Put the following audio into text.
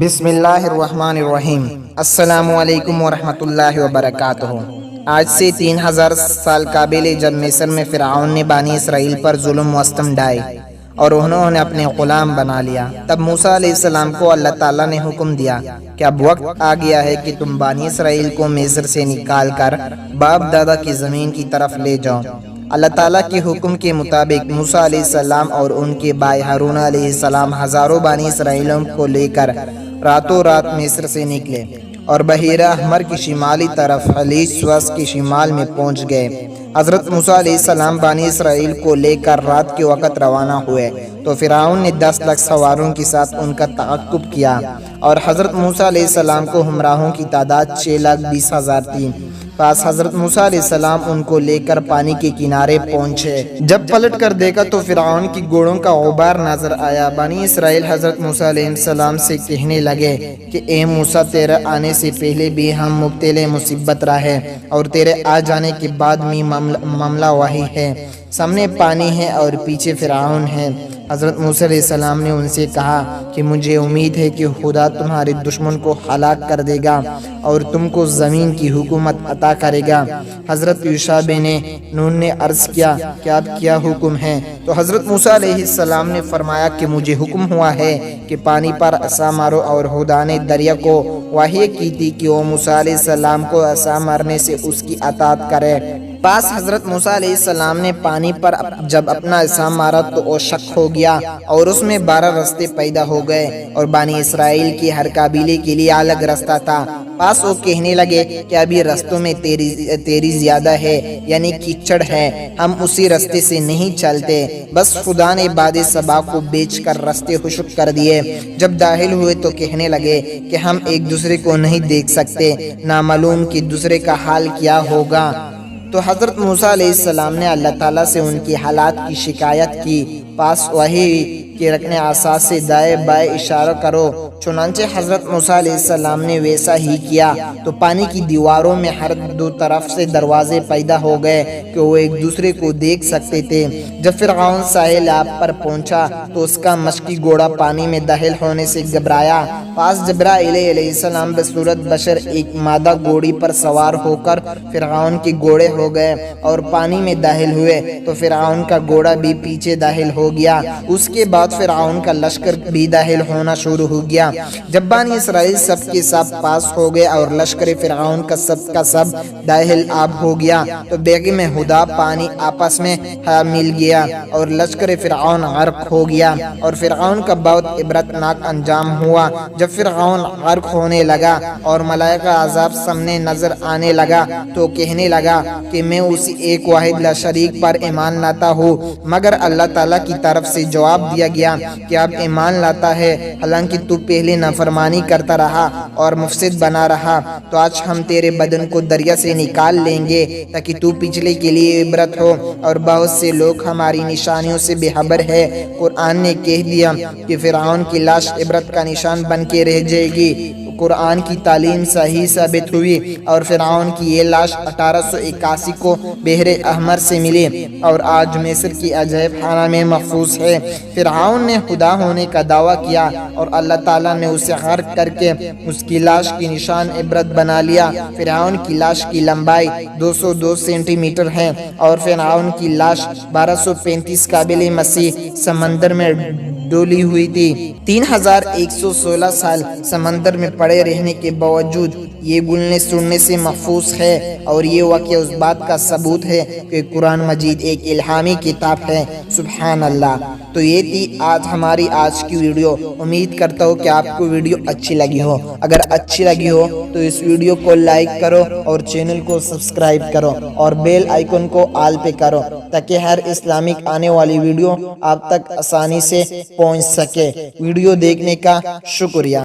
بسم اللہ الرحمن الرحیم۔ السلام علیکم ورحمۃ اللہ وبرکاتہ۔ آج سے 3000 سال قبل جب مصر میں فرعون نے بنی اسرائیل پر ظلم و ستم ڈھائے اور انہوں نے اپنے غلام بنا لیا، تب موسیٰ علیہ السلام کو اللہ تعالیٰ نے حکم دیا کہ اب وقت آ گیا ہے کہ تم بنی اسرائیل کو مصر سے نکال کر باپ دادا کی زمین کی طرف لے جاؤ۔ اللہ تعالیٰ کے حکم کے مطابق موسیٰ علیہ السلام اور ان کے بھائی ہارون علیہ السلام ہزاروں بنی اسرائیلیوں کو لے کر راتوں رات مصر سے نکلے اور بحیرہ احمر کی شمالی طرف خلیج سوئس کے شمال میں پہنچ گئے۔ حضرت موسیٰ علیہ السلام بنی اسرائیل کو لے کر رات کے وقت روانہ ہوئے تو فرعون نے 10 لاکھ سواروں کے ساتھ ان کا تعاقب کیا اور حضرت موسیٰ علیہ السلام کو ہمراہوں کی تعداد 6,20,000 تھی۔ پاس حضرت موسیٰ علیہ السلام ان کو لے کر پانی کے کنارے پہنچے۔ جب پلٹ کر دیکھا تو فرعون کی گھوڑوں کا غبار نظر آیا۔ بنی اسرائیل حضرت موسیٰ علیہ السلام سے کہنے لگے کہ اے موسیٰ، تیرے آنے سے پہلے بھی ہم مبتلا مصیبت رہے اور تیرے آ جانے کے بعد بھی معاملہ وہی ہے، سامنے پانی ہے اور پیچھے فرعون ہے۔ حضرت موسیٰ علیہ السلام نے ان سے کہا کہ مجھے امید ہے کہ خدا تمہارے دشمن کو ہلاک کر دے گا اور تم کو زمین کی حکومت عطا کرے گا۔ حضرت یوشع بن نون نے عرض کیا کہ اب کیا حکم ہے؟ تو حضرت موسیٰ علیہ السلام نے فرمایا کہ مجھے حکم ہوا ہے کہ پانی پر عصا مارو، اور خدا نے دریا کو وحی کی تھی کہ وہ موسیٰ علیہ السلام کو عصا مارنے سے اس کی اطاعت کرے۔ پاس حضرت موسیٰ علیہ السلام نے پانی پر جب اپنا عصا مارا تو وہ شک ہو گیا اور اس میں 12 رستے پیدا ہو گئے اور بنی اسرائیل کی ہر قبیلے کے لیے الگ رستہ تھا۔ پاس وہ کہنے لگے کہ ابھی رستوں میں تیری زیادہ ہے، یعنی کیچڑ ہے، ہم اسی رستے سے نہیں چلتے۔ بس خدا نے باد صبا کو بیچ کر رستے خشک کر دیے۔ جب داخل ہوئے تو کہنے لگے کہ ہم ایک دوسرے کو نہیں دیکھ سکتے، نامعلوم کہ دوسرے کا حال کیا ہوگا۔ تو حضرت موسیٰ علیہ السلام نے اللہ تعالیٰ سے ان کی حالات کی شکایت کی۔ پاس وہی کہ رکن عصا سے دائیں بائیں اشارہ کرو۔ چنانچہ حضرت موسیٰ علیہ السلام نے ویسا ہی کیا تو پانی کی دیواروں میں ہر دو طرف سے دروازے پیدا ہو گئے کہ وہ ایک دوسرے کو دیکھ سکتے تھے۔ جب فرعون ساحل آب پر پہنچا تو اس کا مشکی گھوڑا پانی میں داخل ہونے سے گھبرایا۔ پاس جبرائیل علیہ السلام بصورت بشر ایک مادہ گھوڑی پر سوار ہو کر فرعون کے گھوڑے ہو گئے اور پانی میں داخل ہوئے تو فرعون کا گھوڑا بھی پیچھے داخل ہو گیا۔ اس کے بعد فرعون کا لشکر بھی داخل ہونا شروع ہو گیا۔ جب بنی اسرائیل سب کے سب پاس ہو گئے اور لشکر فرعون کا سب داخل آب ہو گیا تو بیگم خدا پانی آپس میں مل گیا اور لشکر فرعون غرق ہو گیا اور فرعون کا بہت عبرتناک انجام ہوا۔ جب فرعون غرق ہونے لگا اور ملائکہ عذاب سامنے نظر آنے لگا تو کہنے لگا کہ میں اسی ایک واحد لا شریک پر ایمان لاتا ہوں، مگر اللہ تعالیٰ کی طرف سے جواب دیا گیا کہ اب ایمان لاتا ہے، حالانکہ تو پہلے نافرمانی کرتا رہا اور مفسد بنا رہا، تو آج ہم تیرے بدن کو دریا سے نکال لیں گے تاکہ تو پچھلے کے لیے عبرت ہو، اور بہت سے لوگ ہماری نشانیوں سے بے خبر ہے۔ قرآن نے کہہ دیا کہ فرعون کی لاش عبرت کا نشان بن کے رہ جائے گی۔ قرآن کی تعلیم صحیح ثابت ہوئی اور فرعون کی یہ لاش 1881 کو بحر احمر سے ملی اور آج مصر کی عجائب خانہ میں محفوظ ہے۔ فرعون نے خدا ہونے کا دعویٰ کیا اور اللہ تعالیٰ نے اسے غرق کر کے اس کی لاش کی نشان عبرت بنا لیا۔ فرعون کی لاش کی لمبائی 202 سینٹی میٹر ہے اور فرعون کی لاش 1235 قبل مسیح سمندر میں ڈولی ہوئی تھی۔ 3116 سال سمندر میں پڑے رہنے کے باوجود یہ گلنے سڑنے سے محفوظ ہے، اور یہ واقعہ اس بات کا ثبوت ہے کہ قرآن مجید ایک الہامی کتاب ہے۔ سبحان اللہ۔ تو یہ تھی ہماری آج کی ویڈیو۔ امید کرتا ہوں کہ آپ کو ویڈیو اچھی لگی ہو۔ اگر اچھی لگی ہو تو اس ویڈیو کو لائک کرو اور چینل کو سبسکرائب کرو اور بیل آئیکن کو آل پہ کرو تاکہ ہر اسلامک آنے والی ویڈیو آپ تک آسانی سے پہنچ سکے۔ ویڈیو دیکھنے کا شکریہ۔